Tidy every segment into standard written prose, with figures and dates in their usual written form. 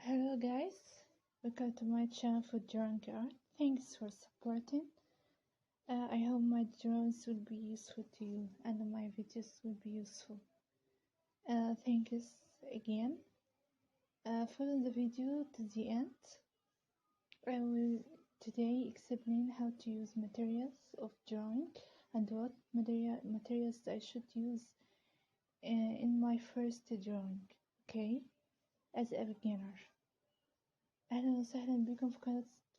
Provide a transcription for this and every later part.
Hello guys, welcome to my channel for drawing art. Thanks for supporting. I hope my drawings will be useful to you and my videos will be useful. Thanks again. Follow the video to the end. I will today explain how to use materials of drawing and what materials I should use in my first drawing, okay, as a beginner. أهلا وسهلا بكم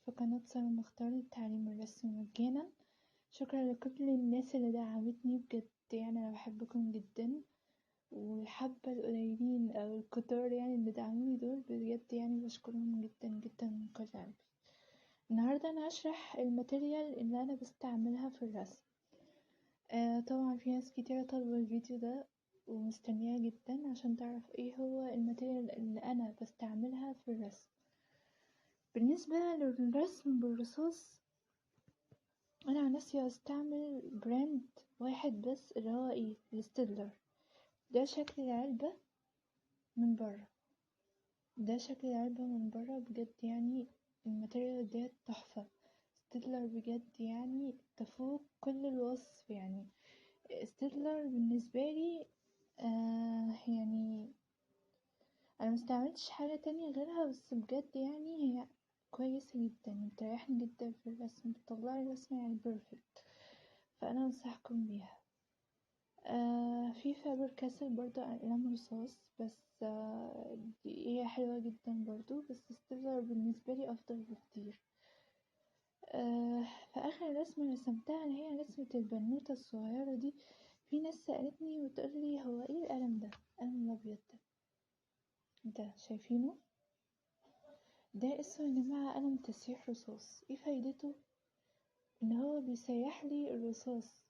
في قناة سارة مختار لتعليم الرسم مجانا. شكرا لكل الناس اللي دعمتني بجد، يعني أنا بحبكم جدا، والحبة القليلين أو الكتار يعني اللي دعموني دول بجد يعني بشكرهم جدا جدا من كل قلبي. النهاردة أنا هشرح الماتيريال اللي أنا بستعملها في الرسم. طبعا في ناس كتيرة طالبة الفيديو ده ومستنياه جدا عشان تعرف ايه هو الماتيريال اللي أنا بستعملها في الرسم. بالنسبة للرسم بالرصاص، أنا عن نفسي هستعمل براند واحد بس اللي هو ايه، الستيدلر. ده شكل العلبة من برا، بجد يعني الماتيريال ديت تحفة. ستيدلر بجد يعني تفوق كل الوصف. يعني ستيدلر بالنسبة لي يعني أنا مستعملتش حاجة تانية غيرها، بس بجد يعني هي كويسة جدا، بتريحني جدا في الرسم، بتطلعي الرسم يعني بيرفكت، فأنا أنصحكم بيها. في فابر كاسل برضو أقلام رصاص، بس دي هي حلوة جدا برضو، بس ستيلر بالنسبة لي أفضل بكتير. فآخر رسمة رسمتها اللي هي رسمة البنوتة الصغيرة دي، في ناس سألتني وتقولي هو ايه القلم ده، القلم الأبيض ده شايفينه؟ ده اسمه يا جماعة قلم تسييح رصاص. ايه فايدته؟ ان هو بيسيح لي الرصاص.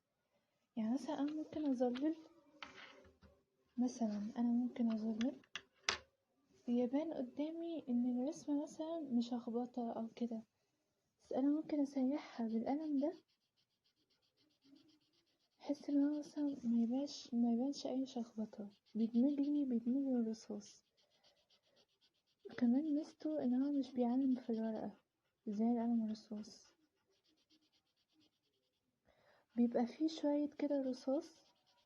يعني مثلا انا ممكن اظلل، يبان قدامي ان الرسمة مثلا مشخبطة او كده، بس انا ممكن اسيحها بالقلم ده بحيث ان هو مثلا ما يبانش اي شخبطة، بيدمجلي الرصاص. وكمان ميزته ان هو مش بيعلم في الورقة زي القلم الرصاص، بيبقى فيه شوية كده رصاص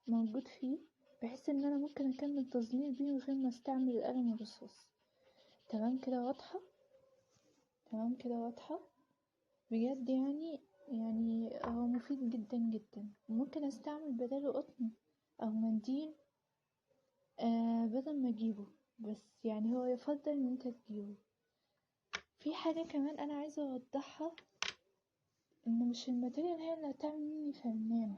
موجود فيه، بحيث ان انا ممكن اكمل تظليل بيه من غير ما استعمل القلم الرصاص. تمام كده واضحة بجد. يعني هو مفيد جدا جدا. ممكن استعمل بداله قطن او منديل بدل ما اجيبه، بس يعني هو يفضل ان انت تجيبه. في حاجة كمان انا عايزة اوضحها، ان مش الماتيريال هي اللي هتعمل مني فنان.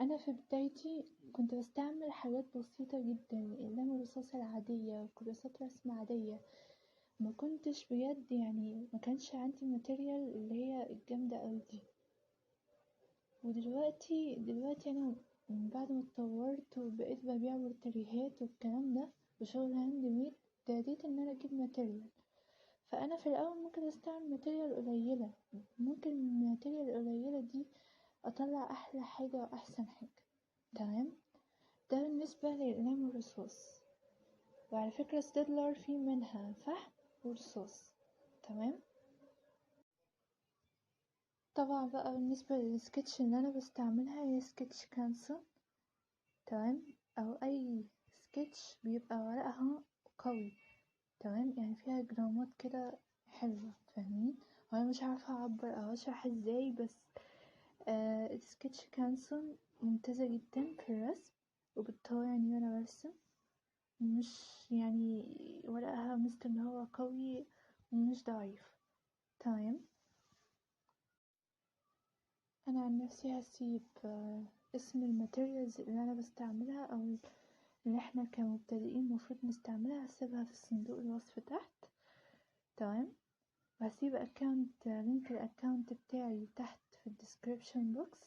انا في بدايتي كنت بستعمل حاجات بسيطة جدا، اقلام الرصاص العادية وكراسات رسم عادية، ما كنتش بجد يعني ما كانش عندي ماتيريال اللي هي الجامدة اوي دي. ودلوقتي انا من بعد ما اتطورت وبقيت ببيع بورتريهات والكلام ده وشغل هاند ميد، ابتديت ان انا اجيب ماتيريال. فانا في الاول ممكن استعمل ماتيريال قليلة، ممكن الماتيريال القليلة دي اطلع احلى حاجة واحسن حاجة. تمام، ده بالنسبة لأقلام الرصاص. وعلى فكرة ستيدلر فيه منها فحم ورصاص. تمام، طبعا بقى بالنسبة للسكتش اللي أنا بستعملها هي سكتش كانسون. تمام، أو أي سكتش بيبقى ورقها قوي. تمام، يعني فيها جرامات كده حلوة، فاهمين؟ وأنا مش عارفة أعبر أو أشرح ازاي، بس السكتش كانسون ممتازة جدا في الرسم، وبتطوعني وأنا برسم. مش يعني ورقها مثل ان هو قوي ومش ضعيف. تمام، انا عن نفسي هسيب اسم الماتيريالز اللي انا بستعملها او اللي احنا كمبتدئين المفروض نستعملها، هسيبها في صندوق الوصف تحت. تمام، وهسيب لينك الاكونت بتاعي تحت في الديسكريبشن بوكس،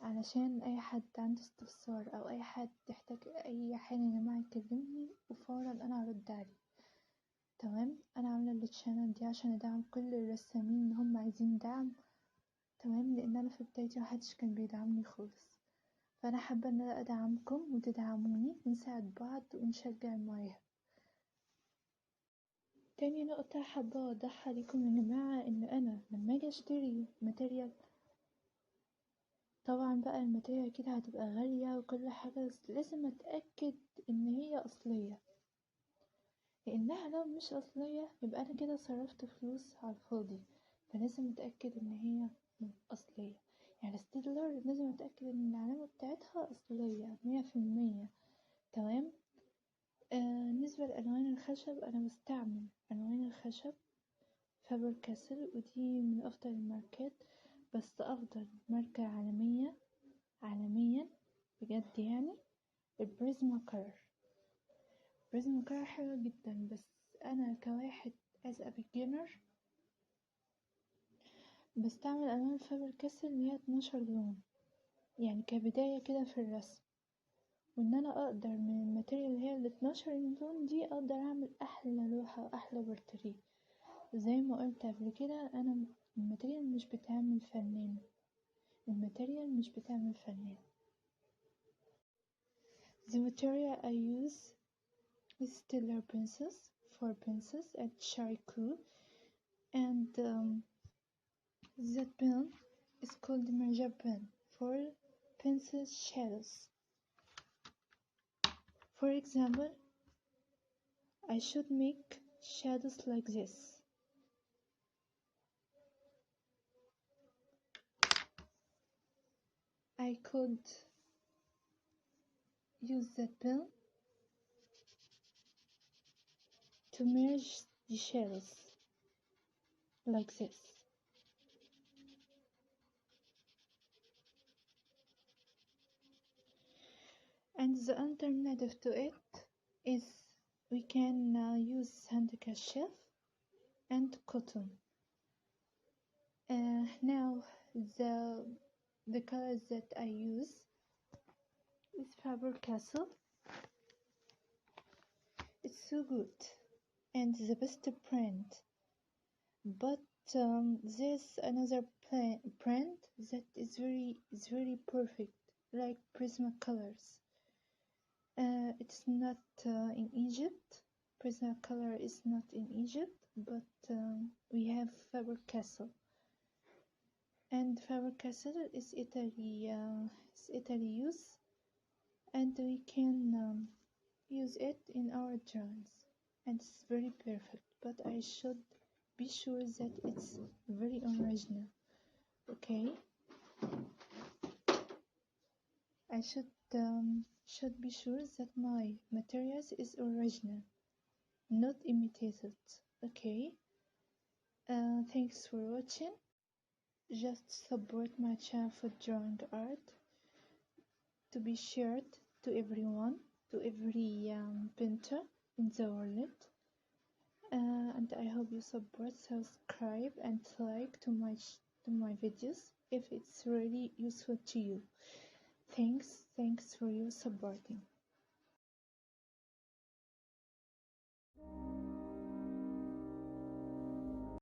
علشان اي حد عنده استفسار او اي حد يحتاج اي حاجة يا جماعة يكلمني وفورا انا هرد عليه. تمام، انا عامله التشانل دي عشان ادعم كل الرسامين اللي هم عايزين دعم. تمام، لان انا في بدايتي محدش كان بيدعمني خالص، فانا حابه ان انا ادعمكم وتدعموني ونساعد بعض ونشجع المواهب. تاني نقطة حابة أوضحها ليكم يا جماعة، إن أنا لما أجي أشتري ماتيريال، طبعا بقى الماتيريال أكيد هتبقى غالية وكل حاجة، بس لازم أتأكد إن هي أصلية، لأنها لو مش أصلية يبقى أنا كده صرفت فلوس على الفاضي. فلازم أتأكد إن هي أصلية، يعني الستيلر لازم أتأكد إن العلامة بتاعتها أصلية 100%. تمام. بالنسبة لألوان الخشب، أنا بستعمل ألوان الخشب فابر كاسل، ودي من أفضل الماركات، بس أفضل ماركة عالميا بجد يعني البريزما كلر. بريزما كلر حلوة جدا، بس أنا كواحد as a beginner بستعمل ألوان فابر كاسل اللي هي 12 لون، يعني كبداية كده في الرسم، وإن أنا أقدر من الماتيريال اللي هي 12 لون دي أقدر أعمل أحلى لوحة وأحلى بورتريه. زي ما قلت قبل كده، أنا الماتيريال مش بتعمل فنان، الماتيريال مش بتعمل فنان. The material I use is Stellar pencils, 4 pencils at Shariku, and that pen is called Merja pen for pencil shadows. For example, I should make shadows like this. I could use that pen to merge the shadows like this. And the alternative to it is we can use handkerchief and cotton. Now the colors that I use is Faber-Castell. It's so good and the best brand, but there's another brand that is very perfect, like Prismacolors. It's not in Egypt. Prismacolor is not in Egypt, but we have Faber-Castell. And Faber-Castell is Italy use, and we can use it in our drawings, and it's very perfect. But I should be sure that it's very original. Okay, I should be sure that my materials is original, not imitated. Okay. Thanks for watching. Just support my channel for drawing art to be shared to everyone, to every painter in the world. And I hope you support, subscribe, and like to my videos if it's really useful to you. Thanks for your supporting.